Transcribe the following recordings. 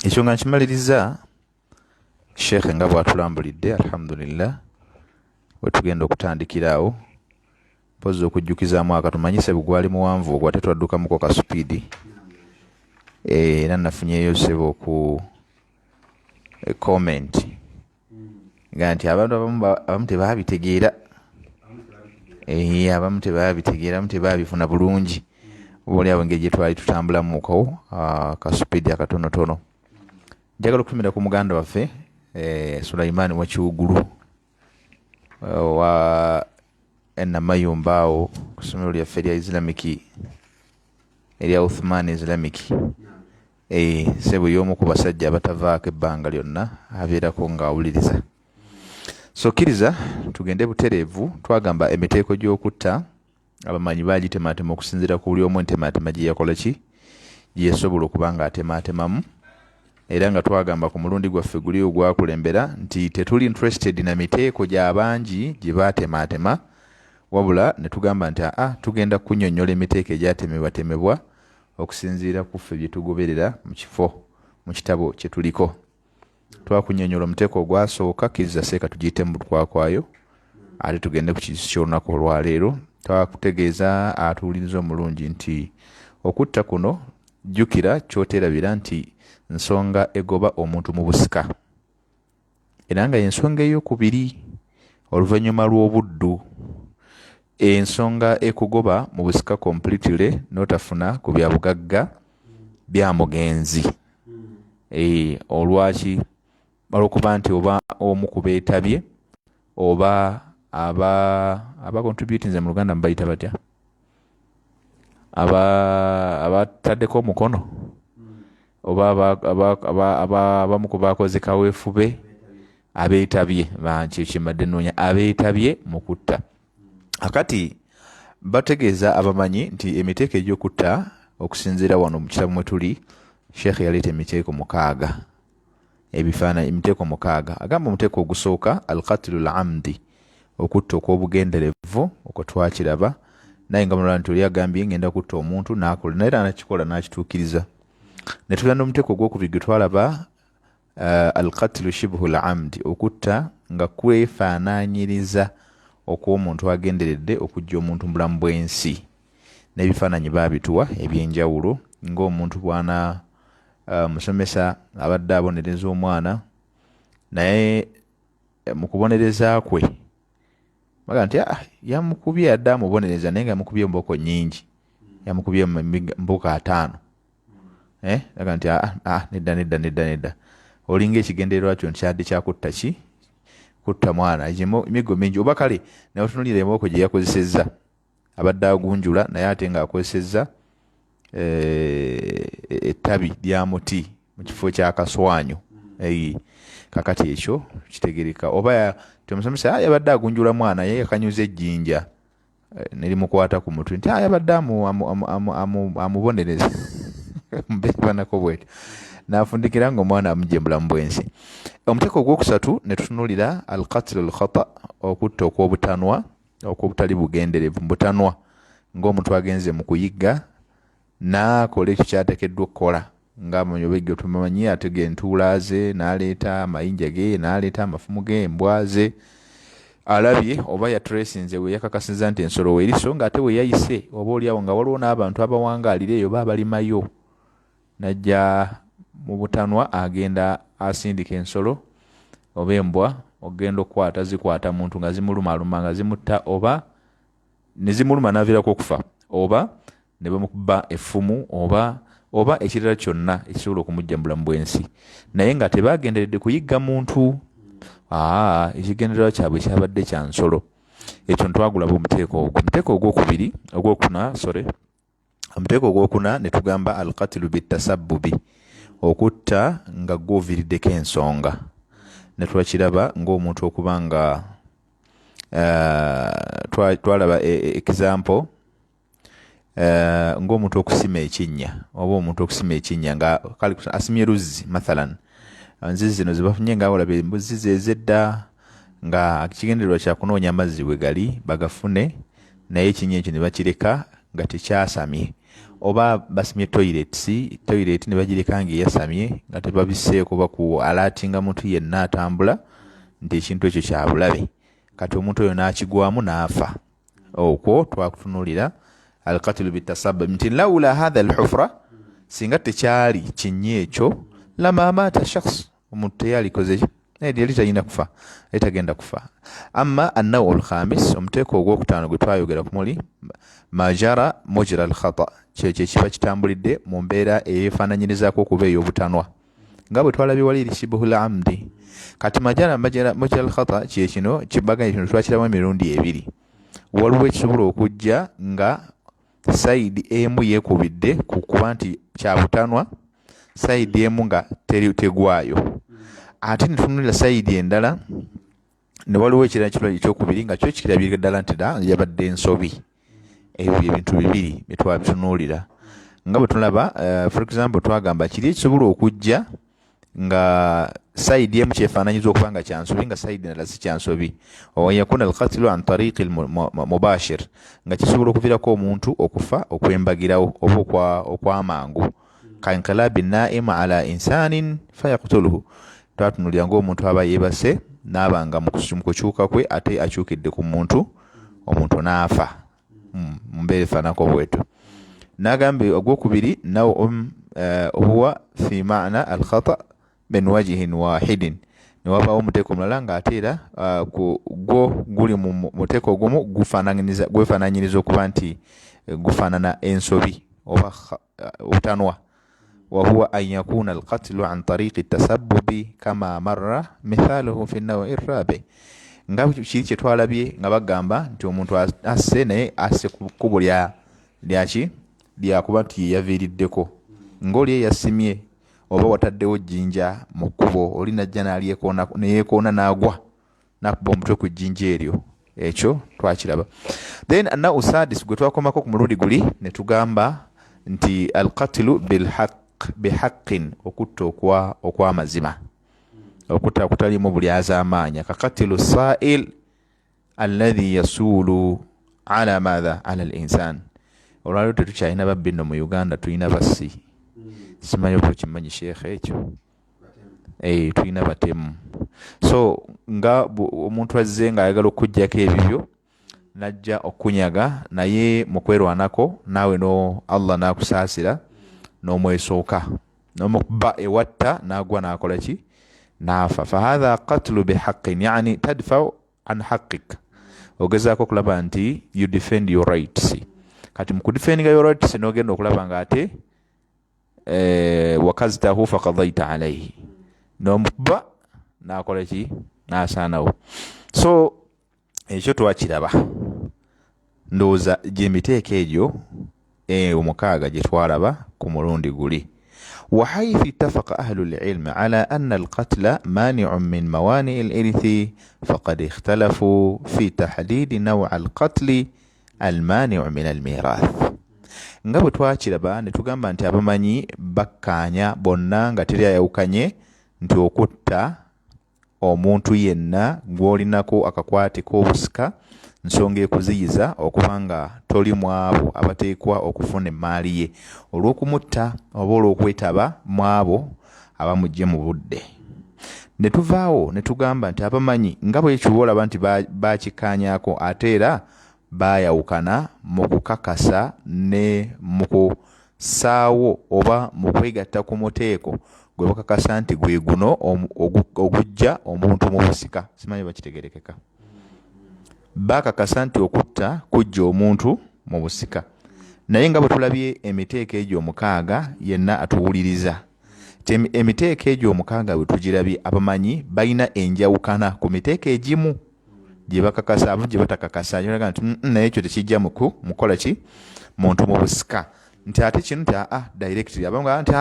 ekyo nga nkimaliriza Sheikh nga bw'atulambulidde alhamdulillah wetugenda okutandikiraawo mpozi okujjukizaamu akatumanyise bugwali muwanvu ogwo ate twaddukamuko ka speedi era nafunyeyo sebo ku comment nga nti abantu abamu tebaabitegeera abamu tebaabitegeera abamu tebaabifuna bulungi obaoliawo engeri gye twali tutambulamuko ka speedi akatonotono. Njagala okutumira ku muganda waffe Sulaiman Wakiwuggulu wa Namayumba awo ku ssomero lyaffe erya Islamic erya Uthman Islamic. Sebo y'omu ku basajja abatavaako ebbanga lyonna abeerako ng'awuliriza. So kkiriza tugende butereevu. Twagamba emiteeko gy'okutta abamanyi baagitemaatema okusinziira ku buli omu entemaatema gye yakola ki gye yasobola okuba ng'atemaatemamu, era nga twagamba ku mulundi gwaffe guli ogwakulembera nti tetuli interested na miteeko gy'abangi gye baatemaatema, wabula ne tugamba nti tugenda kunnyonnyola emiteeko egyatemebwatemebwa okusinziira ku ffe bye tugoberera mu kifo mu kitabo kye tuliko. Twakunnyonnyola omuteeko ogwasooka, kkiriza seeka tugiyite mu bukwakwayo ate tugende ku kiiso ky'olunaku olwaleero. Twakutegeeza atuwuliriza omulungi nti okutta kuno jjukira kyoteerabira nti nsonga egoba omuntu mu busika, era nga y'ensonga ey'okubiri oluvannyuma lw'obuddu. Ensonga ekugoba mu busika completely n'otafuna ku bya bugagga bya mugenzi. Olwaki? Olw'okuba nti oba omu ku beetabye oba aba contributing mu Luganda mbayita batya? Abataddeko omukono oba abamu ku baakoze kaweefube abeetabye kimadde noonya abeetabye mu kutta. Akati bategeeza abamanyi nti emiteeko egy'okutta okusinziira wano mu kitabu mwe tuli, Sheikh yaleeta emiteeko 6, ebifaananyi emiteeko 6. Agamba omuteeko ogusooka al-qatlu al-amdi, okutta okw'obugenderevu okwo twakiraba, naye nga mulala nti oli agambye ngenda kutta omuntu n'akola naye era nakikola n'akituukiriza. Ne tugenda omuteeko ogwokubiri gwe twalaba al-qatlu shibhu al-amdi, okutta nga kwefaanaanyiriza okw'omuntu agenderedde okujja omuntu mu bulamu bw'ensi. N'ebifaananyi baabituwa eby'enjawulo ng'omuntu bwana musomesa abadde abonereza omwana, naye mu kubonereza kwe baga nti yamukubye adde amubonereza naye nga yamukubye emboko nnyingi, yamukubye emboko 5. Aga nti nedda olinga ekigendererwa kyo nkyadde kyakutta ki kutta mwana emigo mingi, oba kale naye otunulira emboko gye yakozesezza abadde agunjula naye ate ng'akozesezza ettabi lya muti mu kifo ky'akaswanyu. Kakati ekyo kitegereka oba omusomesa yabadde agunjula mwana ye yakanyuza ejjinja nerimukwata ku mutwe nti yabadde amubonereza mbebanako bwetyo n'afundikira ng'omwana amugye mulamu bw'ensi. Omuteeko ogwokusatu ne tutunulira al-qatl al-khata, okutta okw'obutanwa okw'obutali bugenderevu mu butanwa, ng'omuntu agenze mu kuyigga n'akola ekyo kyateekeddwa okukola ng'abanyobegge tumanyi atega entuula ze n'aleeta amayinja ge n'aleeta amafumu ge embwa ze, alabye oba yatracinze we yakakasiza nti ensolo weeriso ng'ate we yayise oba oliawo nga waliwo n'abantu abawangaalira eyo oba abalimayo, najja mu butanwa agenda asindika ensolo oba embwa ogenda okukwata zikwata muntu nga zimulumaluma nga zimutta, oba ne zimuluma n'aviirako okufa, oba ne bamukuba effumu oba ekirala kyonna ekisobola okumujja mu bulamu bw'ensi, naye nga tebaagenderedde kuyigga muntu. Ekigendererwa kyabwe kyabadde kya nsolo. Ekyo ntwagulaba omuteeko ogwo. Omuteeko ogwokuna ne tugamba al-qatlu bitasabbubi, okutta nga gw'oviiriddeko ensonga. Ne twakiraba ng'omuntu okuba nga twalaba example ng'omuntu okusima ekinnya oba omuntu okusima ekinnya nga kale asimye luzzi mathalan, nzizi zino zebafunye nga olaba embuzi zezedda nga kigendererwa kya kunoonya amazzi we gali bagafune, naye ekinnya ekyo ne bakireka nga tekyasamye. oba basimye toilet ne bagireka ng'eyasamye nga tebabisseeko baku alaatinga muntu yenna atambula nti ekintu ekyo kya bulabe, kati omuntu oyo n'akigwamu n'afa. Okwo twakutunuulira alqatilu bitasabub nti lawula hatha alhufra, singa tekyali kinnya ekyo lama maata shakhs, omuntu teyalikoze yali talina kufa, yali tagenda kufa. Amma annawu alkhamis, omuteeko ogwokutaano gwe twayogera ku muli majara mujra alkhata, kyekyo ekiba kitambulidde mu mbeera eyeefaananyirizaako okuba ey'obutanwa nga bwe twalabye wali shibhul amdi. Kati majara mujra alkhata kyekino kibaga kino twakiramu emirundi ebiri. Waliwo ekisobola okujja nga sayidi emu yeekubidde ku kuba nti kya butanwa, sayidi emu nga tegwayo, ate ne tunulira sayidi endala ne waliwo ekirala kirwali ekyokubiri nga kyo kirabirira ddala nti yabadde ensobi. Ebyo ebintu bibiri bye twabitunuulira nga bwe tulaba. For example twagamba kiri ekisobola okujja nga sayidi emu kyefaananyiza okuba nga kyansobi nga sayidi endala si kyansobi. Wayakuna alqatilu an tariqi mubashir, nga kisobola okuviirako omuntu okufa okwembagirawo oba okwamangu. Kainqilabi naima ala insanin fayaqtuluhu, twatunuulira ng'omuntu aba yeebase n'aba nga mu kukyuka kwe ate akyukidde ku muntu, omuntu n'afa mu mbeera efaanako bwetyo. N'agambye ogwokubiri naw'un huwa fi maana alkhata min wajhin wahidin, ne wabaawo omuteeko mulala ng'ate era gwo guli mu muteeko ogumu gwefaananyiriza okuba nti gufaanana ensobi oba obutanwa. وهو أن يكون القتل عن طريق التسبب كما مر مثاله في النوع الرابع. nga kiri kye twalabye nga bagamba nti omuntu asse naye asse ku kkubo lyakuba nti yaviiriddeko, ng'oli yasimye oba wataddewo jjinja mu kkubo, oli najja neyeekoona n'agwa n'akuba omutwe ku jjinja eryo. Ekyo twakiraba. Then annahu sadis gwe twakomako ku mulundi guli ne tugamba nti alqatilu bihaqqin, okutta okw'amazima, okutta kutalimu bulyazaamaanya. kakatilu sa'il alladhi yasuulu ala madha ala al-insan. Olwaliro tetukyalina babbi nno mu Uganda, tulina bassi. Simanyi oba okimanyi sheekhe ekyo? Tulina batemu. So nga omuntu azze ng'ayagala okuggyako ebibyo najja okunyaga, naye mu kwerwanako naawe Allah n'akusaasira n'omwesooka n'omukuba ewatta n'agwa n'akola ki? N'afa. Fahadha qatlu bihaqqin, yani tadfau an haqqik, ogezaako okulaba nti you defend your rights. Kati mu kudefendinga your rights n'ogenda okulaba nga ate wakaztahu faqadaita alayhi, n'omukuba n'akola ki? N'asaanawo. So ekyo twakiraba, ndowooza gy'emiteeko egyo omukaaga gye twalaba ku mulundi guli. وحيث اتفق أهل العلم على أن القتل مانع من موانع الإرث فقد اختلفوا في تحديد نوع القتل المانع من الميراث. nga bwe twakiraba ne tugamba nti abamanyi bakkaanya bonna nga teri ayawukanye nti okutta omuntu yenna gw'olinako akakwate k'obusika nsonga ekuziyiza okuba nga toli mu abo abateekwa okufuna emmaali ye olw'okumutta oba olw'okwetaba mu abo abamugye mu budde. Ne tuvaawo ne tugamba nti abamanyi nga bwekyo olaba nti bakikkaanyaako ate era baayawukana mu kukakasa ne mu kusaawo oba mu kwegatta ku muteeko gwe bakakasa nti gwe guno ogujja omuntu mu busika. Simanyi bakitegerekeka. Bakakasa nti okutta kujja omuntu mu busika, naye nga bwe tulabye emiteeko egyo omukaaga yenna atuwuliriza. Emiteeko egyo omukaaga bwe tugirabye abamanyi balina enjawukana ku miteeko egimu gye bakakasa abo gye batakakasa. Yolaga nti naye ekyo tekijja mukola ki? Muntu mu busika. Nti ate kino nti directly abanga nti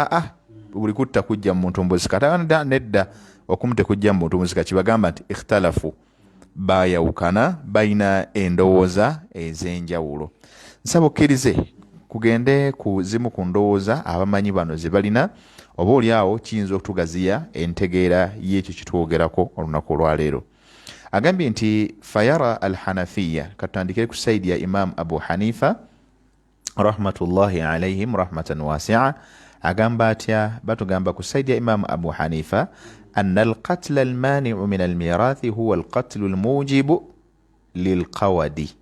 buli kutta kujja muntu mu busika. Ate nedda okumu tekujja muntu mu busika. Kibagamba nti ikhtalafu, baayawukana, balina endowooza ez'enjawulo. Nsaba okkirize kugende ku zimu ku ndowooza abamanyi bano ze balina, oba oli awo kiyinza okutugaziya entegeera y'ekyo kitwogerako olunaku olwaleero. Agambye nti fayara alhanafiya, katandikire ku saidi ya Imam Abu Hanifa, rahmatullahi alayhim rahmatan wasi'a agamba atya batugamba ku saidi ya Imam Abu Hanifa anna alqatl almani'u min almirathi huwa alqatl almujibu lilqawadi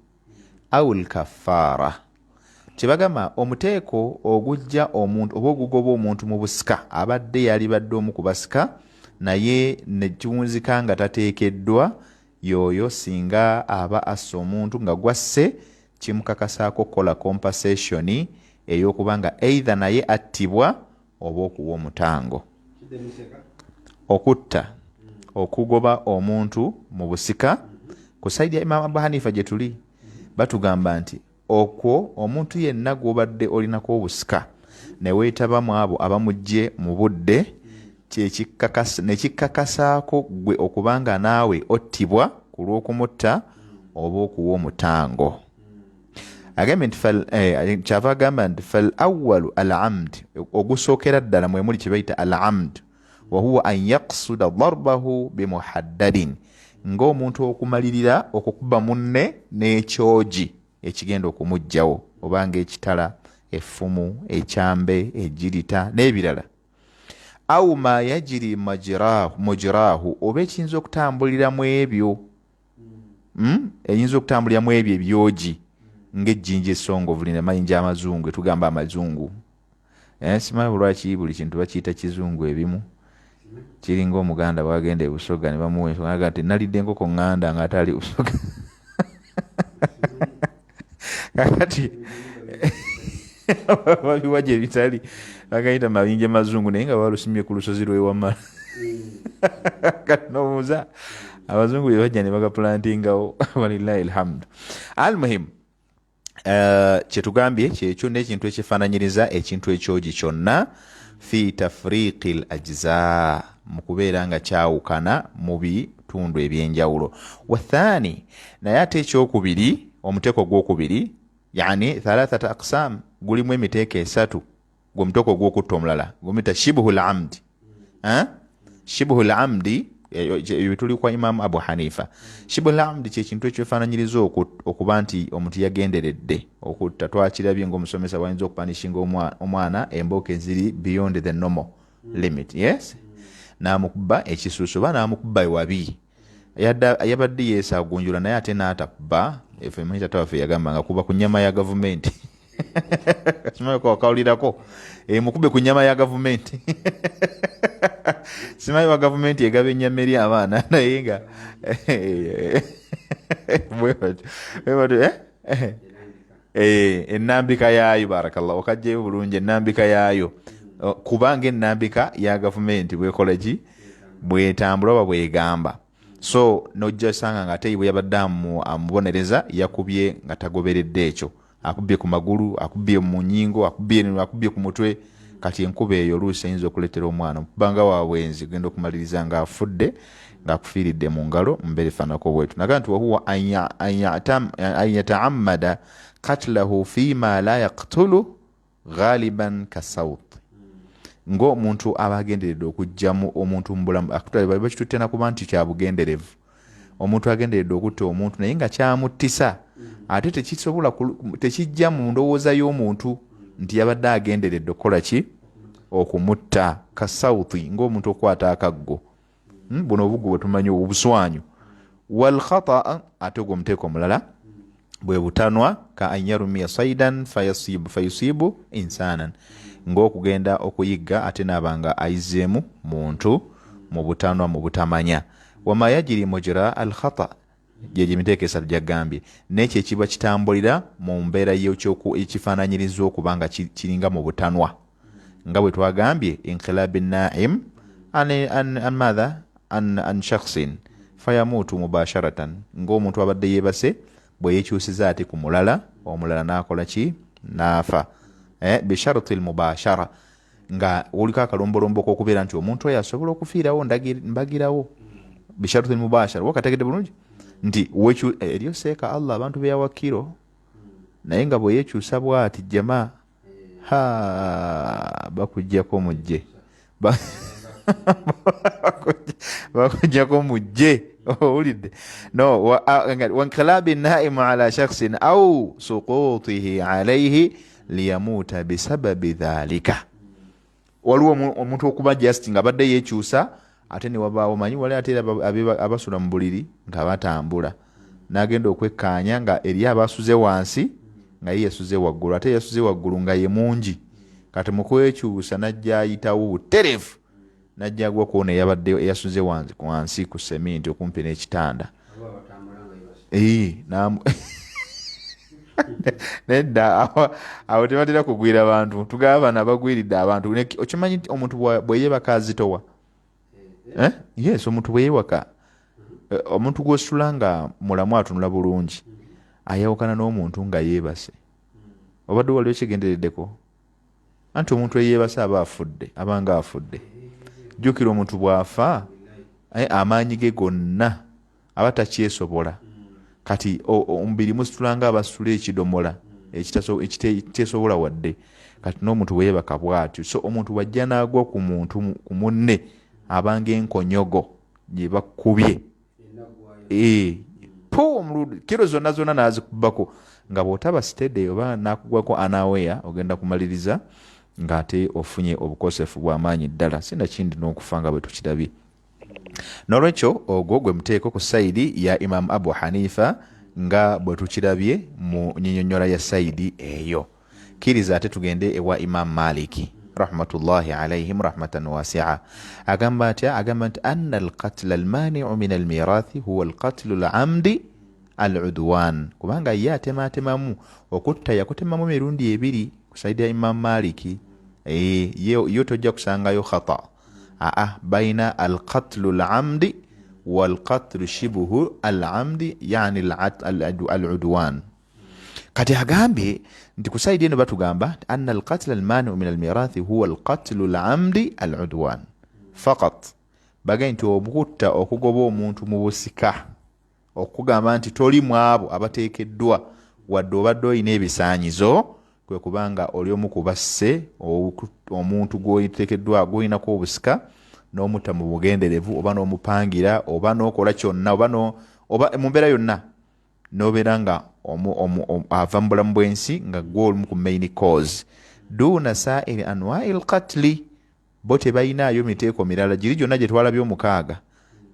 au alkaffara. Kibagamba omuteeko ogujja omuntu oba ogugoba omuntu mu busika abadde yalibadde omu ku basika naye ne kiwunzika nga tateekeddwa, yoyo singa aba assa omuntu nga gwasse kimukakasaako kola compensation ey'okuba nga either naye attibwa oba okuwa omutango. Okutta okugoba omuntu mu busika ku saidi ya Imam Abu Hanifa gye tuli batugamba nti okwo omuntu yenna gw'obadde olinako obusika ne weetabamu abo abamugye mu budde ne kikkakasaako ggwe okubanga naawe ottibwa ku lw'okumutta oba okuwa omutango. Agambye nti kyava agamba nti fal awwalu al amd, ogusookera ddala mwe muli kye bayita al amd, wa huwa an yaqsuda darbahu bimuhaddadin, ng'omuntu okumalirira okukuba munne n'ekyogi ekigenda okumuggyawo obanga ekitala, effumu, ekyambe, ejjirita n'ebirala. Au ma yajiri mujrahu, oba ekiyinza okutambuliramu ebyo eyinza okutambuliramu ebyo ebyogi ng'ejjinja essongovu lina mayinja amazungu etugamba amazungu. Simanyi lwaki buli kintu bakiyita kizungu ebimu. Kiringa Omuganda bwagenda ebusoga ne bamuwa ensonga nti nalidde enkoko ŋŋanda nga atali busoga. Kakati babiwa gye bitali bagayita mayinja mazungu naye nga balusimye ku lusozi lw'ewamala. Kati nobuuza abazungu bye bajja ne bagaplantingawo. Walillahi alhamdu. Almuhimu kyetugambye kyekyo n'ekintu ekifaananyiriza ekintu ekyogi kyonna fi tafriqi l ajza, mu kubeera nga kyawukana mu bitundu ebyenjawulo. Wathani, naye ate ekyokubiri, omuteeko gwokubiri, yani thalathata aqsam, gulimu emiteeko esatu. Gwe muteeko gwokutta omulala gumita shibhu lamdi. Shibhu lamdi ebituli kwa Imam Abu Hanifa. Shibhu lamdi kyekintu ekyefaananyiriza okuba nti omuntu yagenderedde okutta. Twakirabye ng'omusomesa wayinza okupanishinga omwana embooko eziri beyond the normal limit, yes, n'amukuba ekisuusu oba n'amukuba ewabi, yabadde yeesaagunjula naye ate n'atakuba. Efe manyi taata waffe yagamba nga kuba ku nnyama ya gavumenti. Simanyi ko wakawulirako mukube ku nnyama ya gavumenti. Simanyi wa gavumenti egaba ennyama eri abaana naye nga ennambika yaayo, barakallahu, okajjayo bulungi ennambika yaayo, kubanga ennambika ya gavumenti bwekola ki, bwetambula oba bwegamba. So nojja sanga nga ate bwe yabadde amubonereza yakubye nga tagoberedde ekyo, akubye ku magulu, akubye mu nnyingo, akubye ku mutwe. Kati enkuba eyo oluusi eyinza okuleetera omwana okubanga waabwenzi genda okumaliriza ng'afudde ng'akufiiridde mu ngalo mbeera efaanako bwetu. Naga nti wahuwa an yata'ammada qatlahu fima la yaqtulu ghaliban kasawt, ng'omuntu aba agenderedde okuggyamu omuntu mu bulamu. Bakitutte nakuba nti kya bugenderevu. Omuntu agenderedde okutta omuntu naye nga kyamuttisa, ate tekijja mu ndowooza y'omuntu nti yabadde agenderedde okukola ki, okumutta. Kasawti, ng'omuntu okwata akaggo. Buno obuggo bwe tumanyi obuswanyu. Wal khata, ate gwe omuteeko omulala bwe butanwa, ka an yarumiya saidan fayusibu insanan, ng'okugenda okuyigga ate n'abanga ayizeemu muntu mu butanwa mu butamanya. Wama yajiri mujra al khata, gye emiteeko esatu gyagambye, n'ekyo ekiba kitambulira mu mbeera ekifaananyiriza okuba nga kiringa mu butanwa, nga bwe twagambye inqilabi naim an shakhsin fayamuutu mubasharatan, ng'omuntu abadde yeebase bwe yeekyusiza ate ku mulala, omulala n'akola ki, n'afa. Bisharti almubashara, nga oliko akalombolombo k'okubeera nti omuntu oyo asobola okufiirawo mbagirawo. Bisharti almubashara, wakategedde bulungi nti eriyo seeka Allah abantu beyawakiro, naye nga bwe yeekyusa bw'ati jamaa bakuggyako mujje bakuggyako mujje. Owulidde? No, wanqilabi naimu ala shakhsin au suqutihi alayhi liyamuuta bisababi dhalika. Waliwo omuntu okuba just nga badde yekyusa ate ne wabaawo manyi wali ate abasula mu buliri nga batambula n'agenda okwekkaanya nga eri abasuze wansi nga ye yasuze waggulu ate yasuze waggulu nga ye mungi kati mu kwekyusa najja ayitawo buterefu najja agwa kuwona eyabadde eyasuze wansi ku seminti okumpi n'ekitanda. Nedda awo tebatera kugwira abantu tugaba bana bagwiridde abantu. Okimanyi nti omuntu bweyebaka azitowa yes omuntu bweyewaka omuntu gwosula nga mulamu atunula bulungi ayawukana n'omuntu nga yeebase. Obadde waliwo ekigendereddeko anti omuntu eyeebase aba afudde abanga afudde. Jjukira omuntu bw'afa amaanyi ge gonna aba takyesobola. Kati omubiri musitula nga abasitula ekidomola ekiteesobola wadde. Kati n'omuntu bweyebaka bw'atyo. So omuntu bw'ajja n'agwa ku muntu ku munne abanga enkonyogo gye bakubye kiro zonna n'azikubako nga bw'otaba sitede oba n'akugwako anaweya ogenda kumaliriza ng'ate ofunye obukosefu bw'amaanyi ddala. Sinakindi n'okufa nga bwe tukirabye. N'olwekyo ogwo gwe muteeko ku sayidi ya Imam Abu Hanifa nga bwe tukirabye mu nnyonnyola ya sayidi eyo. Kkiriza ate tugende ewa Imam Maliki rahmatullahi alayhim rahmatan wasi'a. Agamba atya? Agamba nti anna alqatla almani'u min almirathi huwa alqatlu alamdi aludwan. Kubanga ye atematemamu okutta yakutemamu mirundi ebiri ku sayidi ya Imam Maliki. Yo tojja kusangayo khata. Baina alqatlu alamdi walqatlu shibhu alamdi yani aludwan. Kati agambye nti ku sayidi eno batugamba anna alqatla almani'u min almirathi huwa alqatlu alamdi aludwan faqat. Bagambye nti obukutta okugoba omuntu mu busika okugamba nti toli mu abo abateekeddwa wadde obadde olina ebisaanyizo kwe kubanga oli omu ku basse omuntu gw'oteekeddwa gw'olinako obusika n'omutta mu bugenderevu oba n'omupangira oba n'okola kyonna oba mu mbeera yonna n'obeera nga ava mu bulamu bw'ensi nga gw'olimu ku main cause duna sa'iri anwa'i alqatli. Bo tebalinayo miteeko mirala giri gyonna gye twalabye omukaaga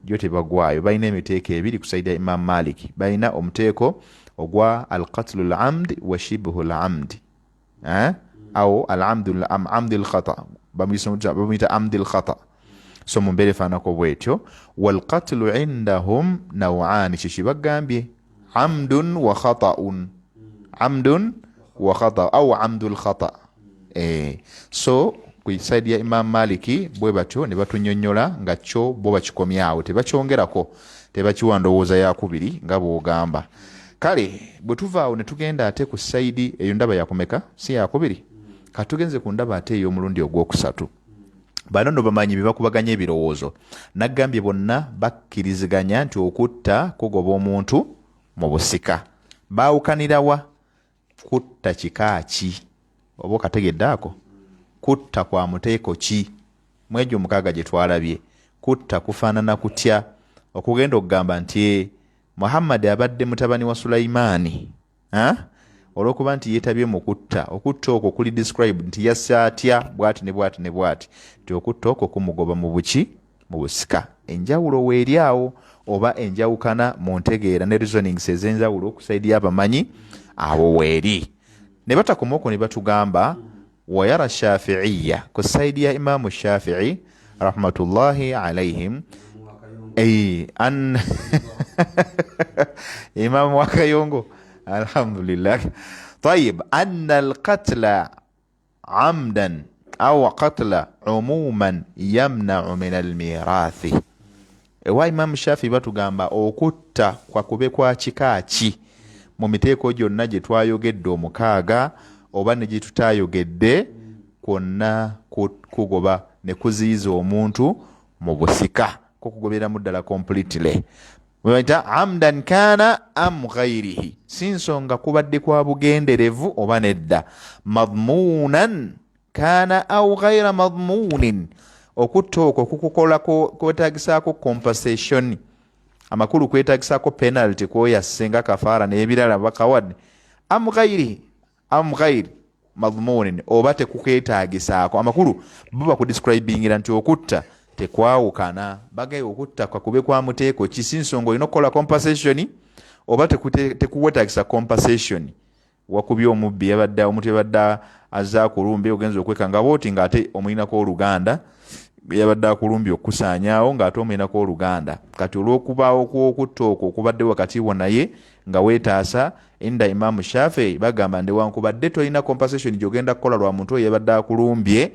gyo tebagwayo. Balina emiteeko ebiri ku sayidi ya Imam Maliki. Balina omuteeko ogwa alqatlu alamdi wa shibhu alamdi au amdi alkhata bamuyita amdi alkhata. So mu mbeera efaanako bwetyo. Walqatlu indahum naw'ani kikibagambye amdun wa khata'un au amdul khata. So ku sayidi ya Imam Maliki bwe batyo ne batunnyonnyola nga kyo bo bakikomyawo tebakyongerako tebakiwa ndowooza yakubiri nga bw'ogamba. Kale bwe tuvaawo ne tugenda ate ku sayidi eyo ndaba yakumeka si yakubiri katugenze ku ndaba ate ey'omulundi ogwokusatu. Bano no bamanyi bye bakubaganya ebirowoozo. Naggambye bonna bakkiriziganya nti okutta kugoba omuntu mu busika. Baawukanirawa kutta kika ki oba okategedde ako? Kutta kwa muteeko ki? Mwegyo omukaaga gye twalabye kutta kufaanana kutya? Okugenda okugamba nti Muhammad abadde mutabani wa Sulaimaani olw'okuba nti yeetabye mu kutta. Okutta okwo kuli describe nti yassa atya bw'ati ne bw'ati ne bw'ati. Nti okutta okwo kumugoba mu buki? Mu busika. Enjawulo weeri awo oba enjawukana mu ntegeera ne reasonings ez'enjawulo ku sayidi y'abamanyi awo weeri. Ne batakoma okwo ne batugamba wayara Shafi'iyya ku sayidi ya Imaamu Shafi'i rahmatullahi alayhim Imaamu wa Kayongo alhamdulillah. طيب أن القتل عمدا أو قتل عموما يمنع من الميراث. Ewa Imam Shafi batugamba okutta kwa kube kwa kikaaki mu miteeko gyonna gye twayogedde omukaaga oba ne gye tutayogedde kwonna kugoba ne kuziyiza omuntu mu busika kukugoberamu ddala completely. Weta amdan kana am ghairihi, si nsonga kubadde kwa bugenderevu oba nedda. Madmunan kana au ghaira madmunin, okutta okwo kukukolako kwetagisako compensation, amakulu kwetagisako penalty kwoyasenga kafaara n'ebirala bakawadde. Am ghairi madhmunin oba tekuketagisaako amakulu buba kudescribingira nti okutta tekwawukana bagaye okutta kakube kwa muteeko kisinsongo olina okukola compensation oba tekuwetagisa compensation wakubye omubbi yabadde omuntu yabadde azza kulumbi ogenza okwekanga booti ng'ate omulinako oluganda yabadde akulumbye okusaanyaawo ng'ate omulinako oluganda kati olw'okubaawo kw'okutta okwo okubadde wakati wo naye nga weetaasa inda Imam Shafi'i bagamba newankubadde tolina compensation gy'ogenda kukola lwa muntu oyo yabadde akulumbye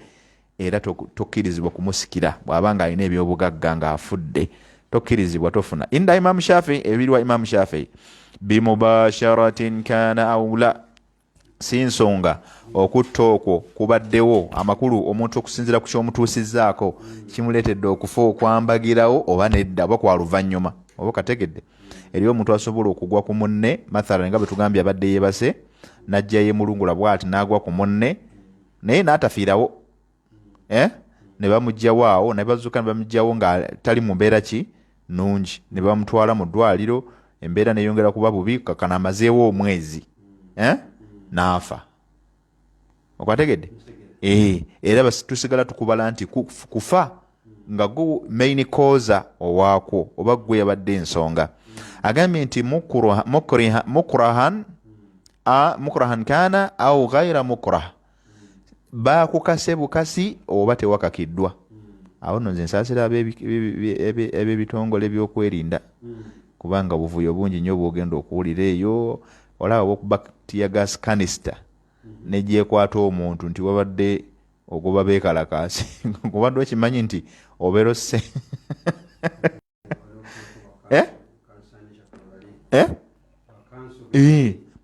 era tokkirizibwa kumusikira bw'aba nga alina ebyobugagga ng'afudde tokkirizibwa tofuna inda Imam Shafi'i ebirwa Imam Shafi'i bimubasharatin kana awla si nsonga okutta okwo kubaddewo amakulu omuntu okusinzira ku kyomutuusizzaako kimuleetedde okufa okwambagirawo oba nedda oba kwa luvannyuma oba kategedde eriyo omuntu asobola okugwa ku munne mathalan nga bwe tugambye abadde yeebase n'ajja yeemulungula bw'ati n'agwa ku munne naye n'atafiirawo ne bamugjawo awo ne bazuuka ne bamugjawo nga tali mu mbeera ki nnungi ne bamutwala mu ddwaliro embeera neyongera kuba bubi kakana amazeewo omwezi n'afa okwategedde era tusigala tukubala nti kufa nga go main cause owaakwo oba gwe yabadde ensonga agambye nti mukrahan kana au ghaira mukrah bakukase bukasi oba tewakakiddwa awo nno nze nsaasira eb'ebitongole by'okwerinda kubanga buvuyo bungi nnyo bwogenda okuwulira eyo olaba bwokuba tiya gas canister negyekwata omuntu nti wabadde ogoba beekalakaasi kubadde okimanyi nti obeerose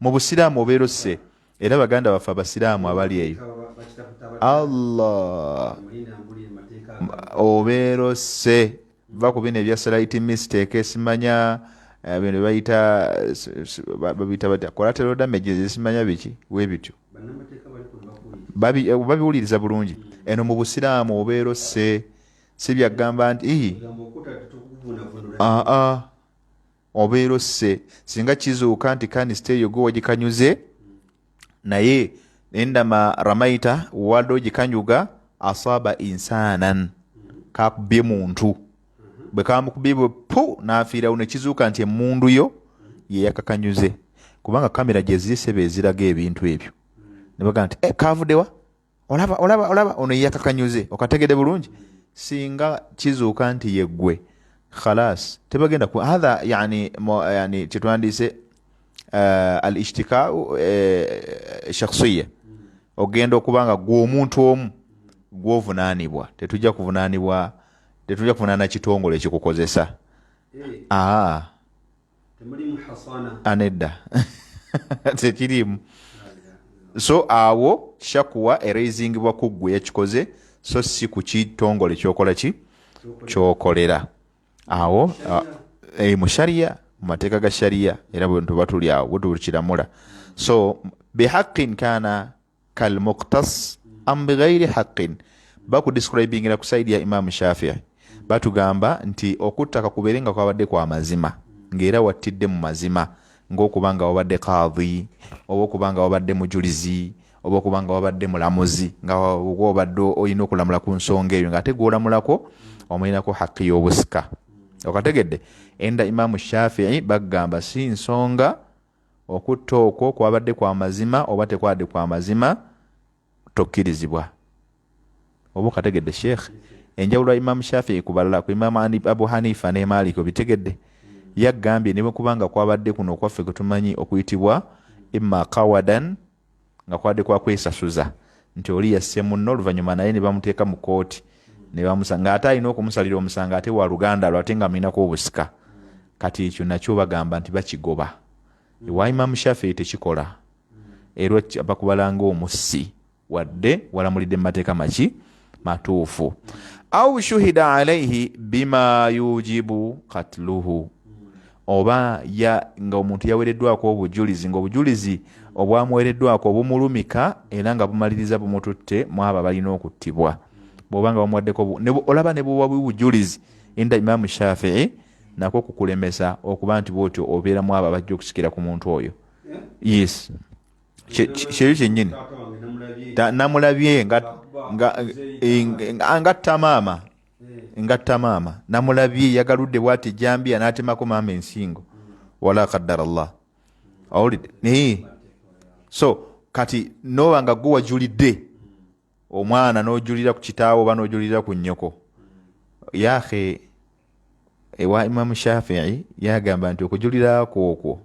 mu busiraamu obeerose era baganda baffe abasiraamu abali eyo Allah obeerose va ku bino ebya slight mistake simanya bino bayita batya collateral damages simanya biki webityo babiwuliriza bulungi eno mu busiraamu obeerose si byagamba nti obeerose singa kizuuka nti kanisita eyo gwe wagikanyuze naye endama ramaita wadde ogikanyuga asaba insanan kakubye muntu bwe kamukubye bwe n'afiirawo ne kizuuka nti emmundu yo ye yakakanyuze kubanga kamera gye ziyise eziraga ebintu ebyo ne bagamba nti kavuddewa olaba ono ye yakakanyuze okategedde bulungi singa kizuuka nti yeggwe khalas tebagenda ku hadha yani kitwandise al-ishtika shakhsiya ogenda okubanga gwe omuntu omu gwovunaanibwa tetujja kuvunaana kitongole ekikukozesa anedda tekirimu so awo shakuwa eraisingibwa ku ggwe yakikoze so si ku kitongole kyokola ki kyokolera awo mu sharia mu mateeka ga sharia era bwe tuba tuli awo bwe tukiramula so bihaqqin kana kalmuqtas am bighairi haqqin bakudescribingira ku saidi ya Imam Shafi'i batugamba nti okutta kakubeere nga kwabadde kwa mazima ng'era wattidde mu mazima ng'okubanga wabadde qadhi oba okubanga wabadde mujulizi oba okubanga wabadde mulamuzi nga wabadde olina okulamula ku nsonga eyo ng'ate gw'olamulako omulinako haqqi y'obusika okategedde enda Imam Shafi'i bagamba si nsonga okutta okwo kwabadde kwa mazima oba tekwadde kwa mazima tokkirizibwa oba okategedde sheikh enjawulo Imam Shafi'i kubalala ku Imam Abu Hanifa ne Malik obitegedde yagambye ne kubanga kwabadde kuno okwaffe kutumanyi okuyitibwa imma qawadan nga kwadde kwa kwesasuza nti oli yasse munno oluvannyuma naye ne bamuteeka mu kooti ne bamusanga ate alina okumusalira omusanga ate wa luganda lwate nga aminako obusika kati ekyo nakyo bagamba nti bakigoba ewa Imam Shafi'i tekikola era bakubalanga omussi wadde walamulidde mu mateeka maki matuufu au shuhida alaihi bima yujibu katluhu oba nga omuntu yawereddwako obujulizi ng'obujulizi obwamuwereddwako obumulumika era nga bumaliriza bumututte mu abo balina okuttibwa bw'obanga bamuwaddeko olaba ne bwe bujulizi enda Imam Shafi'i nako kukulemesa okuba nti bw'otyo obeera mu abo abajja okusikira ku muntu oyo yes kyeyo kyennyini namulabye ngatta maama namulabye yagaludde bwati jambiya n'atemako maama ensingo wala qaddara Allah awulidde so kati noba nga gwe wajulidde omwana n'ojulira ku kitaawo oba n'ojulira ku nnyoko yahe ewa Imam Shafi'i yagamba nti okujulira okwo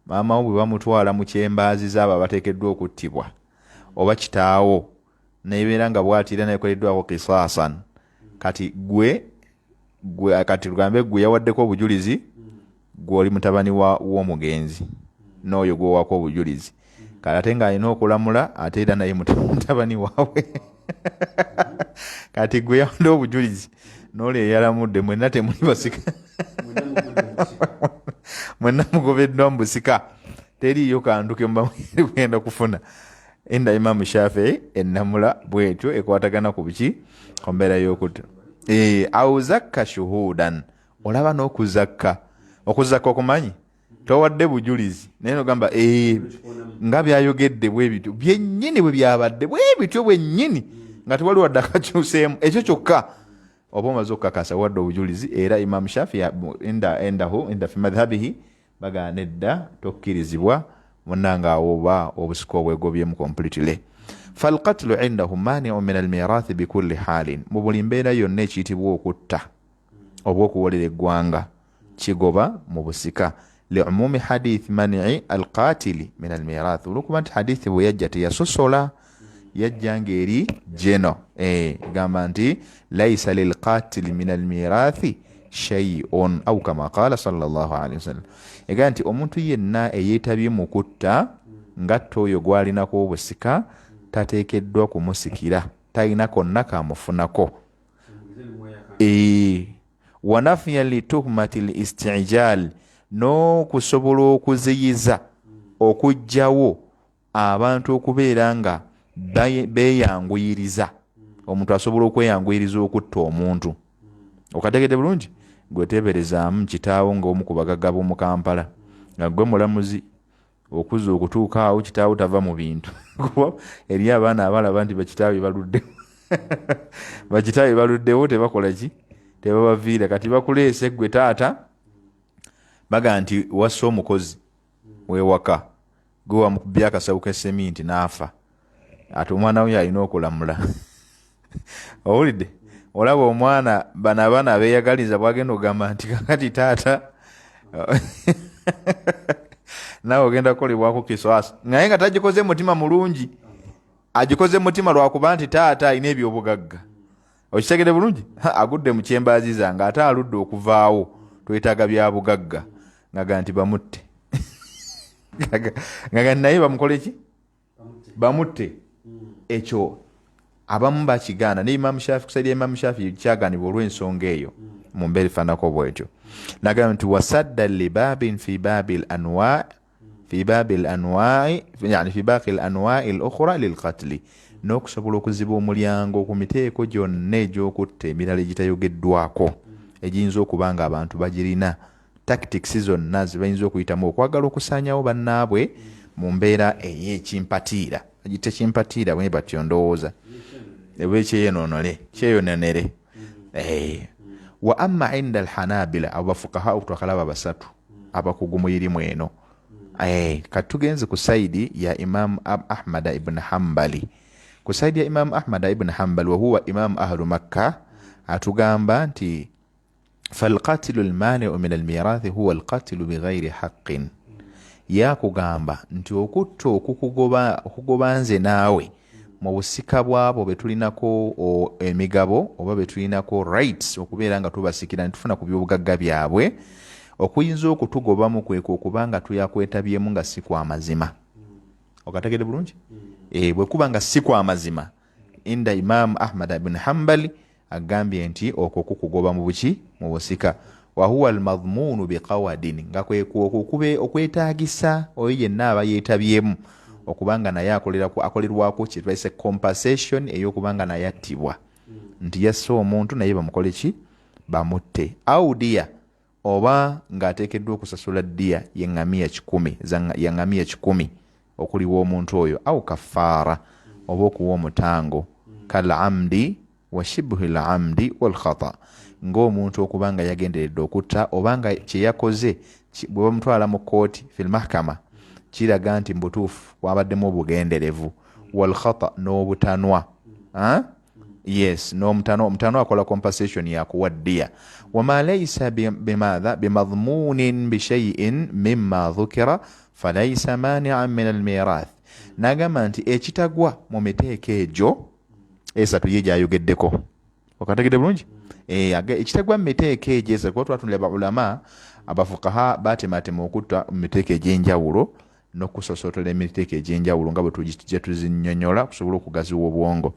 maama wo bwe bamutwala mu kyembaazi zaabo abateekeddwa okuttibwa oba kitaawo nebeera nga bwatira nayekoleddwako kisaasan kati gwe kati tugambe gwe yawaddeko obujulizi gwe oli mutabani w'omugenzi n'oyo gw'owako obujulizi kati ate ng'alina okulamula ate era naye mutabani waabwe kati gwe yawadde obujulizi n'oli eyalamudde mwenna temuli basika mwenna mugobeddwa mu busika teriiyo kantuke mubagenda kufuna enda Imam Shafi'i ennamula bwetyo ekwatagana ku biki ku mbeera y'okutta au zakka shuhudan olaba n'okuzakka okumanyi towadde bujulizi naye nogamba nga byayogedde bwe bityo byennyini bwe byabadde bwe bityo bwennyini nga tewali wadde akakyuseemu ekyo kyokka oba omaze okukakasa wadde obujulizi era Imam Shafi'i inda fi madhhabihi bagana edda tokkirizibwa munanga oba obusika obwegobyemu completely falqatlu indahu mani'u min almirathi bikulli halin mu buli mbeera yonna ekiyitibwa okutta oba okuwolera eggwanga kigoba mu busika liumumi hadith mani'i alqatili min almirathi olwokuba nti hadithi bwe yajja teyasosola yajja ng'eri jeno gamba nti laisa lilqatili min almirathi shay'un au kama qala sallallahu alaihi wasallam ega nti omuntu yenna eyeetabye mu kutta ngatta oyo gwalinako obusika tateekeddwa kumusikira talina konna kamufunako wanafiya lituhmati listijal n'okusobola okuziyiza okugjawo abantu okubeera nga beeyanguyiriza omuntu asobola okweyanguyiriza okutta omuntu okategedde bulungi gweteberezaamu kitaawo ng'omu ku bagagga b'omu Kampala nga gwe mulamuzi okuza okutuuka awo kitaawo tava mu bintu eri abaana abalaba nti bakitaawe baluddewo tebakola ki tebabaviira kati bakuleese gwe taata baga nti wassa omukozi wewaka gwe wamukubye akasawo k'esseminti n'afa ate omwana we alina okulamula owulidde olaba omwana bana beeyagaliza bwagenda ogamba nti kakati taata nawe ogenda kukolebwako kiswasa naye nga tagikoze mutima mulungi agikoze mutima lwakuba nti taata alina ebyobugagga okitegede bulungi agudde mu kyembaazi zange ate aludde okuvaawo twetaaga bya bugagga ngaga nti bamutte ngaga naye bamukole ki bamutte ekyo abamu bakigaana ne Imam Shafi'i kusaidia Imam Shafi'i kyaganibwa olw'ensonga eyo mu mbeera efaanako bwetyo nagamba nti wasadda libabin fi babil anwa yani fi baqi al anwa'i al ukhra lil qatl n'okusobola okuziba omulyango ku miteeko gyonna egy'okutta emirala egitayogeddwako egiyinza okuba nga abantu bagirina tactics zonna zibayinza okuyitamu okwagala okusaanyawo bannaabwe mu mbeera ey'ekimpatiira egitekimpatiira bwe batyo ndowooza kyeyononere wa amma inda alhanabila abo bafukaha twakalaba basatu abakugu mu irimu eno katugenze ku saidi ya Imam Ahmad ibn Hanbali ku saidi ya Imam Ahmad ibn Hanbali wa huwa imam ahlu Makkah atugamba nti falqatilu almani'u min almirathi huwa alqatilu bighayri haqqin yakugamba nti okutta okugoba nze naawe mu busika bwabo betulinako emigabo oba betulinako rights okubeera nga tubasikira netufuna ku byobugagga byabwe okuyinza okutugobamu kweko okubanga tuyakwetabyemu nga si kwa mazima okategede bulungi bwe kuba nga si kwa mazima inda Imam Ahmad ibn Hanbali agambye nti okwo kukugoba mu buki mu busika wa huwa almadhmunu biqawadin nga kwekube okwetaagisa oyo yenna aba yeetabyemu okubanga naye akolerwako kyetwayise compensation ey'okubanga naye attibwa nti yasse omuntu naye bamukole ki bamutte audiya oba ng'ateekeddwa okusasula ddiya y'eŋŋamiya 100 okuliwa omuntu oyo au kafaara oba okuwa omutango kalamdi wa shibhi lamdi walkhata ng'omuntu okuba nga yagenderedde okutta oba nga kyeyakoze bwe bamutwala mu kooti fil mahkama kiraga nti mbutuufu wabaddemu obugenderevu walkhata n'obutanwa yes omutanwa akola compensation yakuwa ddiya wama laysa bimadha bimadhmunin bishaiin mimma dhukira falaisa mani'an min almirath nagamba nti ekitagwa mu miteeko egyo esatu ye gyayogeddeko okategedde bulungi ekitagwa mu miteeko egyo esatu kuba twatunulira baulama abafukaha batematema okutta mu miteeko egy'enjawulo n'okusosotola emiteeko egy'enjawulo nga bwe tujja tuzinnyonnyola kusobola okugaziwa obwongo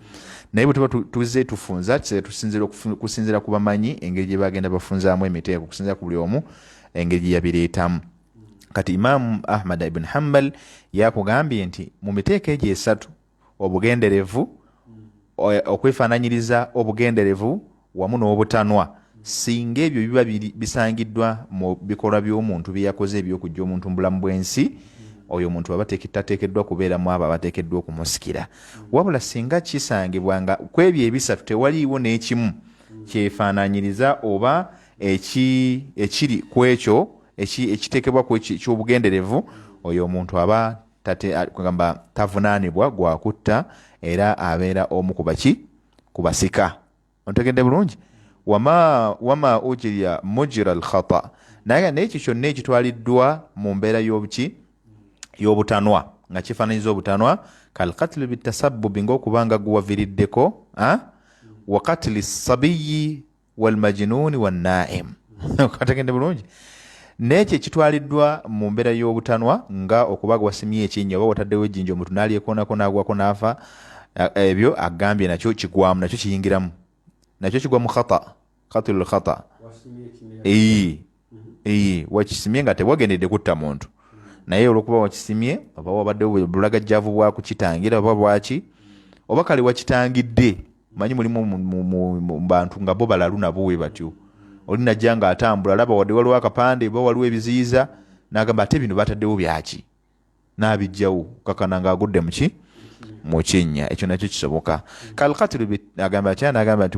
naye bwe tuba tuzze tufunza kusinziira ku bamanyi engeri gye bagenda bafunzaamu emiteeko okusinziira ku buli omu engeri gye yabireetamu kati Imaamu Ahmad ibn Hanbal yakugambye nti mu miteeko egyo esatu obugenderevu okwefaananyiriza obugenderevu wamu n'obutanwa singa ebyo biba bisangiddwa mu bikolwa by'omuntu bye yakoze ebyokujja omuntu mu bulamu bw'ensi oyo omuntu aba tateekeddwa kubeeramu abo abateekeddwa okumusikira wabula singa kisangibwa nga ku ebyo ebisatu tewaliiwo n'ekimu kyefaananyiriza oba ekiri ku ekyo ekiteekebwa ku ekyobugenderevu oyo omuntu aba kugamba tavunaanibwa gwakutta era abeera omu ku basika ontegedde bulungi wama ujirya mujira alkhata naye ekyo kyonna ekitwaliddwa mu mbeera y'obutanwa nga kifaananyiza obutanwa kalqatlu bitasabbubi ng'okubanga guwaviriddeko wa katli sabiyi walmajnuni wannaim kategedde bulungi n'ekyo ekitwaliddwa mu mbeera y'obutanwa nga okuba wasimye ekinnya oba wataddewo ejjinja omuntu n'alyekoonako n'agwako n'afa ebyo agambye nakyo kigwamu nakyo kiyingiramu nakyo kigwa mu katlul khata wakisimye nga tewagendedde kutta muntu naye olwokuba wakisimye oba wabaddewo bulagajjavu bwakukitangira oba bwaki oba kale wakitangidde manyi mulimu mu bantu nga bo balalu nabo we batyo oli najja nga atambula laba wadde waliwo akapande oba waliwo ebiziyiza n'agamba ate bino bataddewo byaki n'abijjawo kakana ng'agudde mu kinnya ekyo nakyo kisoboka kalqatlu agamba kyana agamba nti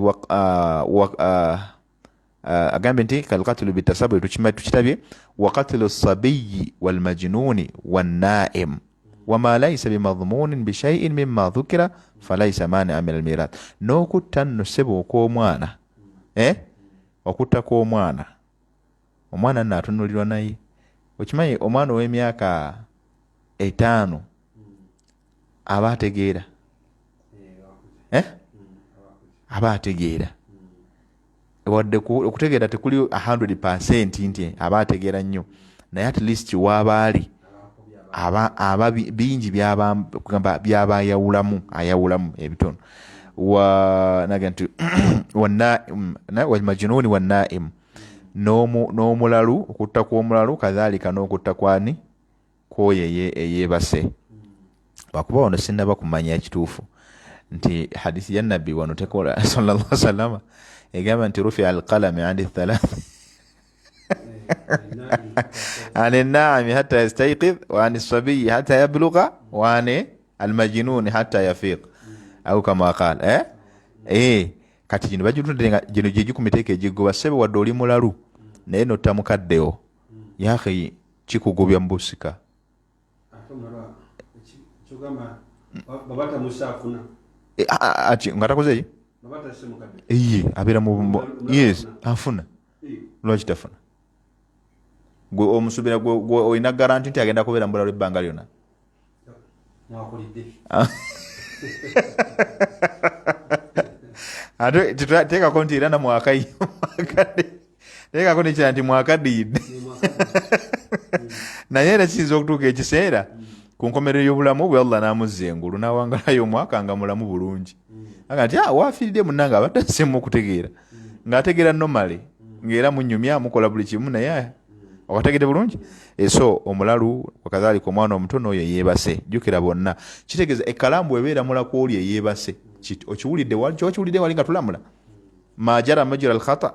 agambe nti kalqatlu bitasabu tukitabye wa qatlu sabiyi walmajnuni wannaim wama laysa bimadhmunin bishaiin mimma dhukira falaisa mani'an min almirath n'okutta nno ssebo okw'omwana okutta kw'omwana omwana nno atunulirwa naye okimanyi omwana ow'emyaka 5 aba ategeera aba ategeera wadde okutegeera tekuli 100% nti aba ategeera nnyo naye at least waabaali aba bingi byaba ayawulamu ebitono naga nti walmajnuni wannaim n'omulalu okutta kw'omulalu kadhalika n'okutta kwani kwoyo eyeebase wakuba wano sinnaba kumanya ekituufu nti hadisi ya nabbi wano tekola sallallahu alaihi wasallam egamba nti rufi alqalami andi thalath ani naami hatta yastayqidh wa ani sabiyi hatta yablugha wa ani almajnuni hatta yafiq au kama qala kati gino bajitundire nga gino gye gikumiteeka egigoba ssebe wadde oli mulalu naye notta mukaddewo yaakhe kikugobya mu busika ati nga takoze abeera mu yes afuna lwaki tafuna gwe omusubira gwe olina garanti nti agenda kubeera mbulalu ebbanga lyonna ate teekako nti era na teekako nekira nti mwakadiyidde naye era kiyinza okutuuka ekiseera ku nkomerero y'obulamu bwe Allah n'amuzza engulu n'awangalayo omwaka nga mulamu bulungi aga nti waafiiridde munnange abadde asemu okutegeera ng'ategeera nomale ng'era munyumya mukola buli kimu naye okategedde bulungi so omulalu wakadhalika omwana omuto n'oyo yeebase jjukira bonna kitegeeza ekkalaamu bw'ebeera mulaku oli eyeebase okiwulidde wali nga tulamula majara majra alkhata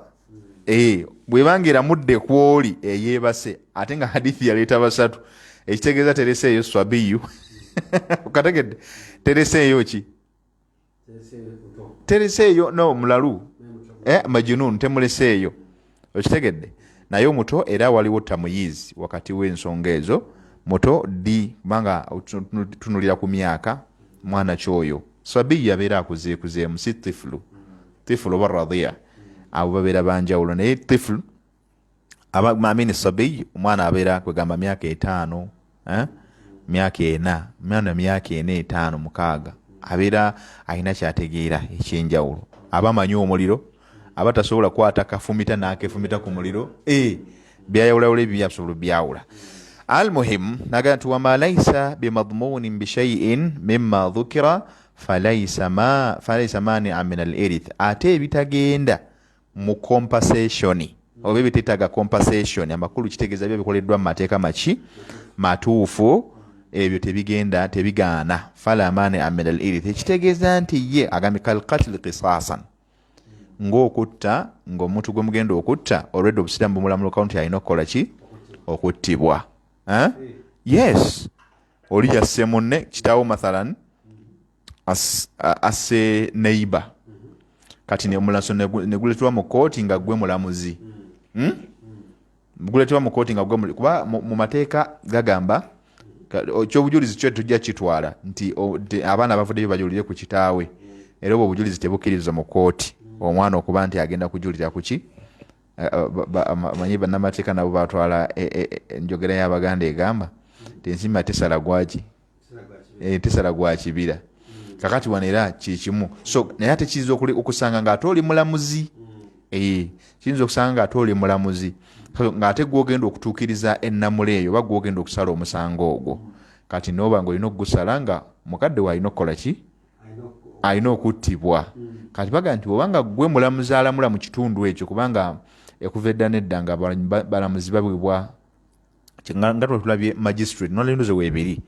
bw'ebanga eramudde kwoli eyeebase ate nga hadithi yaleeta basatu ekitegeeza terese eyo swabiyu okategedde tereseeyo ki tereseeyo no mulalu majunun temuleseeyo okitegedde naye omuto era waliwo tamuyizi wakati w'ensonga ezo muto di kubanga tunulira ku myaka mwana kyoyo sabiya abeera akuzeekuzeemu si tifulu oba radhiya abo babeera banjawulo naye tifulu amini sabiyi omwana abeera kwegamba myaka 5 myaka 4 mwana myaka 4 5 6 abeera alina kyategeera ekyenjawulo aba amanyi omuliro aba tasobola kwata kafumita n'akefumita ku muliro byayawulawula ebyo byasobola byawula almuhim naga nti wama laysa bimadmunin bishaiin mima dhukira falaysa mania min alirith ate ebitagenda mu compensation oba ebitetaga compensation amakulu kitegeeza byo bikoleddwa mu mateeka maki matuufu ebyo tebigaana fala mania min alirith ekitegeeza nti ye agambye kalqatli qisasan ng'okutta ng'omuntu gwe mugenda okutta already obusiraamu bumulamula kaunti alina okukola ki okuttibwa yes oli yasse munne kitaawo mathalan asse neighbor kati nemulanso neguletebwa mu kooti nga gwe mulamuzi guletebwa mu kooti nga gwe kuba mu mateeka gagamba ekyobujulizi kyo tujja kitwala nti abaana bavuddeyo bajulire ku kitaawe era obwo obujulizi tebukkiriza mu kooti omwana okuba nti agenda kujulira ku ki amanyi bannamateeka nabo batwala enjogera y'Abaganda egamba tensima tesala gwaki tesala gwa kibira kakati wano era kikimu so naye ate kiyinza okusanga ng'ate oli mulamuzi kiyinza okusanga ng'ate oli mulamuzi ng'ate gwogenda okutuukiriza ennamula eyo oba gwogenda okusala omusango ogwo kati nooba ng'olina okugusala nga mukadde we alina okukola ki alina okuttibwa kati baga nti obanga gwe mulamuzi alamula mu kitundu ekyo kubanga ekuva edda nedda nga balamuzi babwibwa nga tulabye magistrate nolinduze weebiri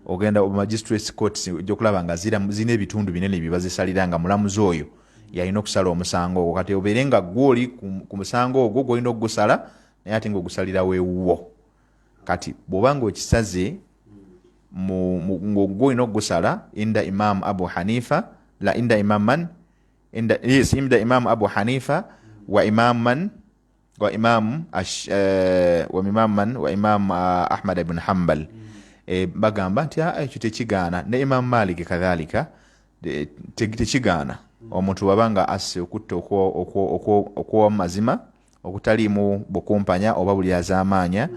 ogenda magistrates courts gyokulaba nga zirina ebitundu binene byebazisalira nga mulamuzi oyo yalina okusala omusango ogwo kati obeere nga gwoli ku musango ogwo gwolina okugusala naye ate ng'ogusalira weewuwo kati bw'obanga okisaze ng'ogwolina okugusala inda imam abu hanifa la inda imam man inda imam abu hanifa wa imam man wa imam ahmad ibn hanbal bagamba nti ekyo tekigaana ne imam malik kadhalika tekigaana omuntu wabanga asse okutta okwo mazima okutalimu bukumpanya oba buli azaamaanya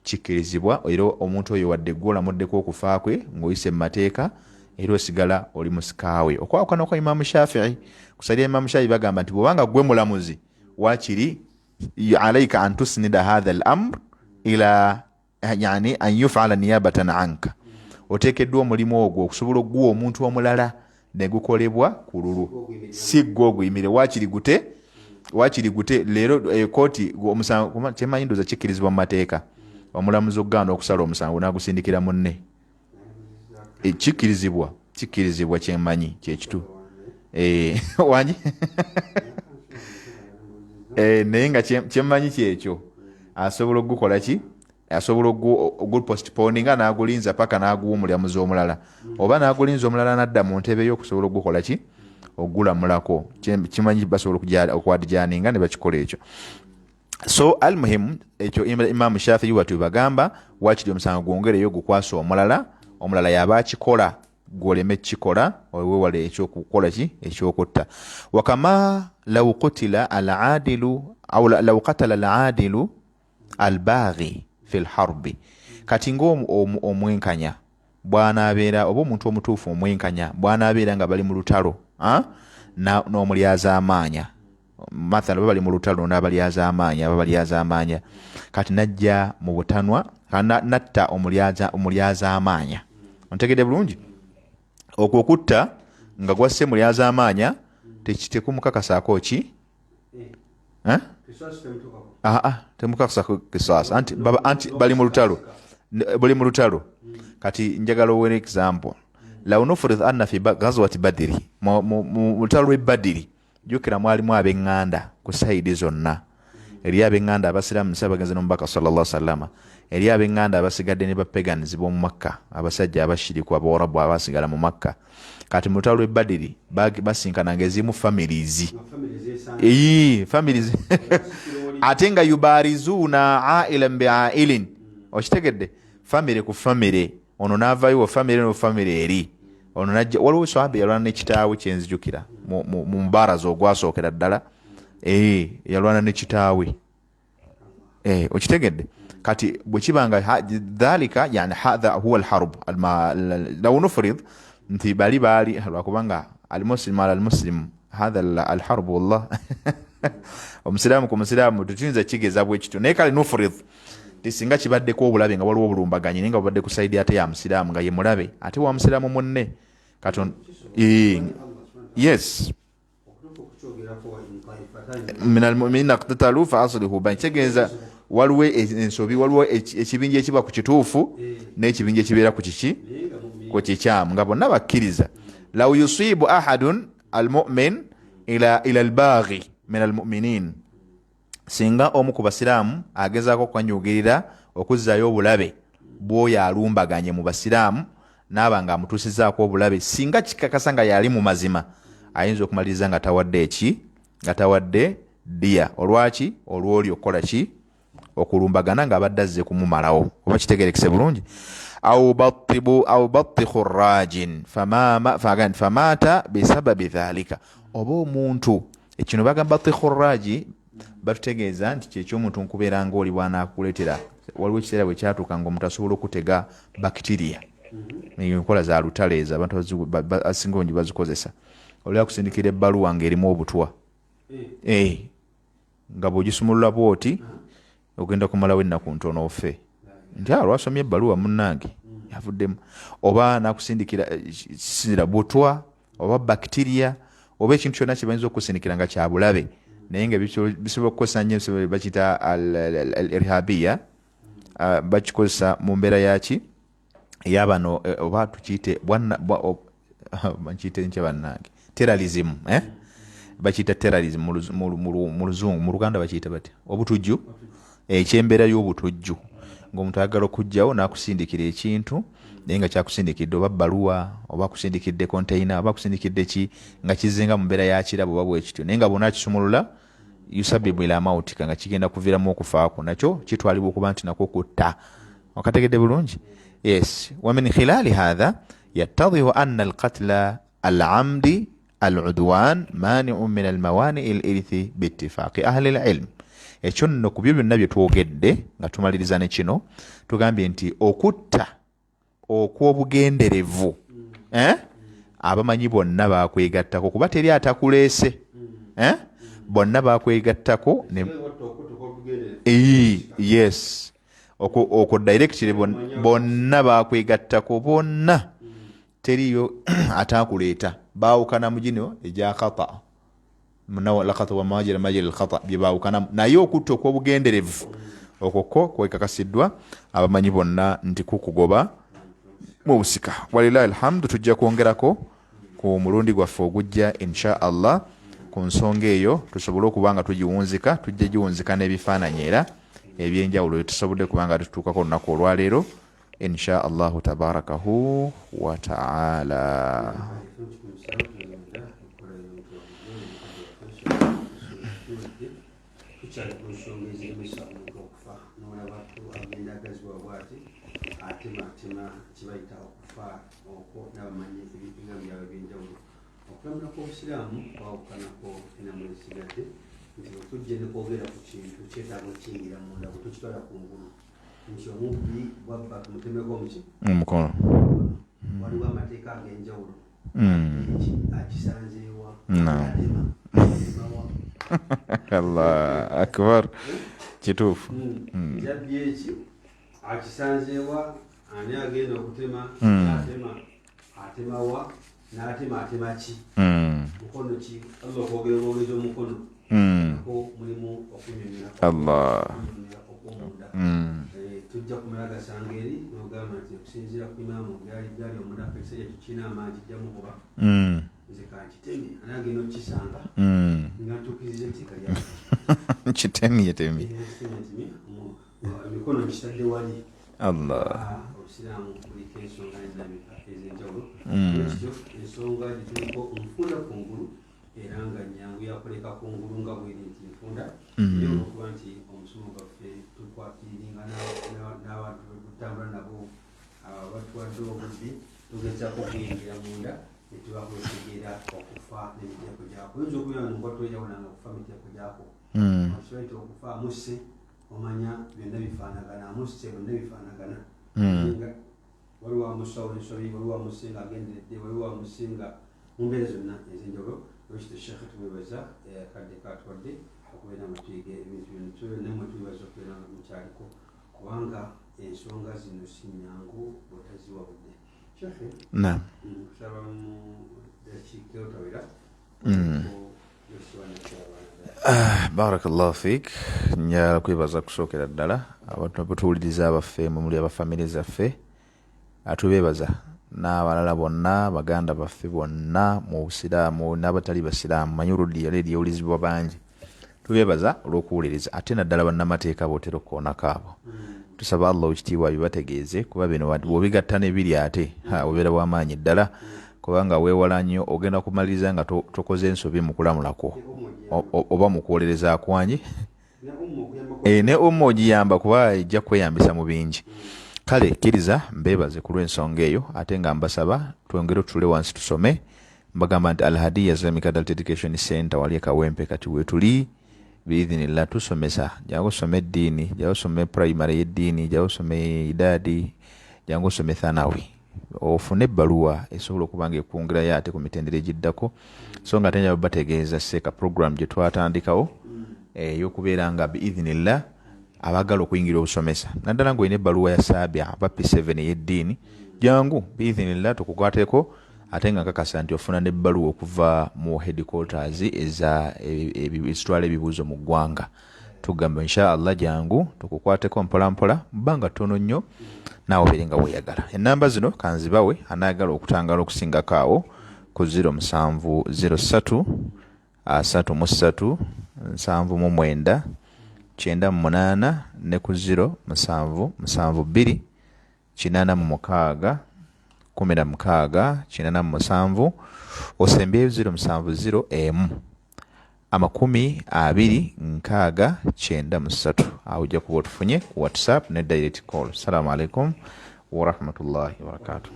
kikkirizibwa era omuntu oyo wadde gwolamuddeko okufa kwe ng'oyise mu mateeka era osigala oli musikaawe okwawukana kwa imamu shafii kusalira imamu shafii bagamba nti bwobanga gwe mulamuzi wakiri alaika an tusnida hadha al-amr ila yani an yufala niyabatan anka oteekeddwa omulimu ogwo okusobola okuguwa omuntu omulala negukolebwa ku lulu si gwe oguyimire wakiri gute leero ekooti omusango kyemanyi ndoza kikkirizibwa mu mateeka omulamuzi okugaana okusala omusango n'agusindikira munne kikkirizibwa kyemanyi kyekitu wanyi naye nga kyemanyi kyekyo asobola okugukola ki asobola ogupostponinga n'agulinza paka n'aguwa omulamuzi omulala oba n'agulinza omulala n'adda mu ntebe y'okusobola okugukola ki ogulamulako kimanyi basobola okwadijaaninga ne bakikola ekyo so almuhimu ekyo imamu shafii watu bagamba wakiri omusango gwongereyo gukwasa omulala yaba akikola gwoleme kikola owewale ekyokukola ki ekyokutta wakama law qutila al-adilu aw law qatala al-adilu al-baghi fi lharbi kati ng'omwenkanya bw'anaabeera oba omuntu omutuufu omwenkanya bw'anaabeera nga bali mu lutalo n'omulyaza amaanya mathala bali mu lutalo n'abalyaza amaanya kati najja mu butanwa natta omulyaza amaanya ontegedde bulungi okwo okutta nga gwasse mulyaza amaanya tekumukakasaako ki temukakasa kisasa anti bali mu lutalo kati njagala owere example law nufrid anna fi ghazwati badiri mu lutalo lw'e badiri jukira mwalimu ab'eŋŋanda ku sayidi zonna eri ab'enganda abasiraamu Ssaabagenzi n'omubaka sallallahu alaihi wasallam eri ab'enganda abasigadde ne bapeganizi b'omu Makka abasajja abashiriku abawarabu abasigala mu Makka kati mu lutalo lw'e Badiri basinkananga ezimu families ate nga yubarizuuna ailan biailin okitegedde famire ku famire ono n'avaayo famire no famire eri ono najja waliwo sahaba yalwana n'ekitaawe kyenzijukira mu mubaraza ogwasookera ddala yalwana n'ekitaawe okitegedde kati bwe kibanga dhalika yani hadha huwa alharb law nufrid nti bali lwakubanga almuslim ala almuslim hadha alharb wallah omusiraamu ku musiraamu tutuyinza kigeza bwe kityo naye kale nufrid tisinga kibaddeko obulabe nga waliwo obulumbaganyi naye nga bubadde ku saidi ate ya musiraamu nga ye mulabe ate wa musiraamu munne katon yes min almu'minina iqtatalu fa aslihu bayn kitegeeza waliwo ensobi waliwo ekibinja ekiba ku kituufu n'ekibinja ekibeera ku kiki ku kikyamu nga bonna bakkiriza law yusibu ahadun almu'min ila albaghi min almu'minin singa omu ku basiraamu agezaako okwanyugirira okuzzaayo obulabe bw'oyo alumbaganye mu basiraamu naaba nga amutuusizaako obulabe singa kikakasa nga yali mu mazima ayinza okumaliriza nga tawadde nga tawadde ddiya olwaki olw'oli okukola ki okulumbagana ng'abadde azze kumumalawo oba kitegerekese bulungi aw battikhu rajin famaata bisababi dhalika oba omuntu ekino bagamba battikhu raji batutegeeza nti kyekyomuntu nkubeera ngaoli bw'anaakuleetera waliwo ekiseera bwe kyatuuka ngaomuntu asobola okutega bakitiriya enkola za lutale ezo abantu asinga obungi bazikozesa oli akusindikira ebbaluwa ng'erimu obutwa nga bw'ogisumulula bwoti ogenda kumalawo ennaku ntono ofe nti lwasomye ebbaluwa munnange yavuddemu oba nakusindikira kisindira butwa oba bakitiriya oba ekintu kyonna kyebayinza okusindikira nga kyabulabe naye nga bisobola okukozesa nnyo bakiyita al-irhabiya bakikozesa mu mbeera yaki eyabano oba tukiyite bakiyite nkya bannange terrorism bakiyita terrorism mu luzungu mu Luganda bakiyita batya obutujju ekyembeera y'obutujju ng'omuntu ayagala okugjawo n'akusindikira ekintu naye nga kyakusindikidde oba bbaluwa oba akusindikidde container oba akusindikidde ki nga kizinga mu mbeera yakirabo oba bwekityo naye nga bw'onaakisumulula yusabibu ila mautika nga kigenda kuviiramu okufaako nakyo kitwalibwa okuba nti nakwo kutta okategedde bulungi yes wa min khilali hadha yattadhihu anna alqatla al'amdi al'udwan mani'un min almawani'i al-irthi biittifaqi ahli al-ilm ekyo nno ku byo byonna bye twogedde nga tumaliriza ne kino tugambye nti okutta okw'obugenderevu abamanyi bonna bakwegattako kuba teri atakuleese bonna bakwegattako yes okwo directly bonna bakwegattako bonna teriyo atakuleeta baawukana mu gino egya khata lakata wa majira al-khata bibawukana naye okutta okw'obugenderevu okwo kwekakasiddwa abamanyi bonna nti kukugoba mu busika walilahi alhamdu tujja kwongerako ku mulundi gwaffe ogujja insha Allah ku nsonga eyo tusobole okuba nga tugiwunzika tujja giwunzika n'ebifaananyi era ebyenjawulo tusobodde kuba nga tutuukako olunaku olwaleero insha Allahu tabarakahu wa ta'ala. Okulamulako obusiraamu kwawukanako enamwe zisigadde nti bwetujja ne kwogera ku kintu kyetaaga okiyingira munda bwe tukitwala kungulu nti omubbi bwabba tumutemeko muki omukono waliwo amateeka ag'enjawulo akisanzeewa Allah akbar kituufu jabbi eki akisanzeewa ani agenda okutema atemawa n'atema ki mukono ki Allah okwogera obwogezi omukono ako mulimu okunyonyola Allah tujja kumala gasanga eri n'ogamba nti okusinziira ku imaamu gali omunda ekisajja kikina amaanyi kijjamu kuba nze kankitemye anange nokisanga nga ntukiriza etteeka lya kitemye temye emikono kitadde wali Allah obusiraamu buliko ensonga endabika ez'enjawulo ekyo ensonga gituliko nfunda kungulu era nga nyangu yakoleka kungulu nga bweri nti nfunda naye olwokuba nti omusomo gwaffe tukwatiringa n'abantu betutambula nabo batuwadde obudde tugezaako okuyingira munda netubakwetegeera okufa n'emiteeko gyako oyinza okubeera nga tweyawulanga okufa miteeko gyako okiba nti okufa amusse omanya byonna bifaanagana amusse byonna bifaanagana waliwo amusawo ensobi waliwo amusse nga agenderedde waliwo amusse nga mu mbeera zonna ez'enjawulo olwekito sheekhe tumwebaza kadde katwadde okubeera amatwiga ebintu byonna mwetubibaza okubeera nga mukyaliko kubanga ensonga zino si nyangu bwotaziwabudde sheekhe kusaba mu dakiika otawera barakallahu fik njala kwebaza kusookera ddala abantu abatuwuliriza abaffe muli abafamire zaffe atubeebaza n'abalala bonna baganda baffe bonna mu busiraamu n'abatali basiraamu manyi oluddi yali eryewulizibwa bangi tubeebaza olw'okuwuliriza ate naddala bannamateeka bootera okukoonako abo tusaba allah ekitiibwa bibategeeze kuba bino bwobigatta n'ebiri ate obeera bw'amaanyi ddala kubanga weewala nnyo ogenda kumaliriza nga tokoze ensobi mu kulamulako oba mu kwolereza kwanyi ne umma ogiyamba kuba ejja kweyambisa mu bingi kale kkiriza mbeebaze ku lw'ensonga eyo ate nga mbasaba twongere tutule wansi tusome mbagamba nti Al-Hadiya Islamic Adult Education Center wali Kawempe kati wetuli biidhinillah tusomesa jangu osome eddiini jangu osome primary y'eddiini jangu osome idadi jangu osome thanawi ofune ebbaluwa esobola okuba nga ekwongerayo ate ku mitendera egiddako so nga tenja bategeeza seeka program gye twatandikawo ey'okubeera nga biidhinillah abagala okuyingira obusomesa naddala ng'olina ebbaluwa ya saabya aba P7 ey'eddiini jangu biidhinillah tukukwateko ate nga nkakasa nti ofuna n'ebbaluwa okuva mu headquarters ezitwala ebibuuzo mu ggwanga tugamba insha allah jangu tukukwateko mpolampola bbanga ttono nnyo naawe obeere nga weeyagala ennamba zino kanzibawe anaagala okutangala okusingako awo ku 0703 33 79 98 ne ku 0772 86 16 osembyeyo 070 20 awo ojja kuba otufunye ku whatsapp ne direct call. Assalamu alaikum wa rahmatullahi wa barakatuh.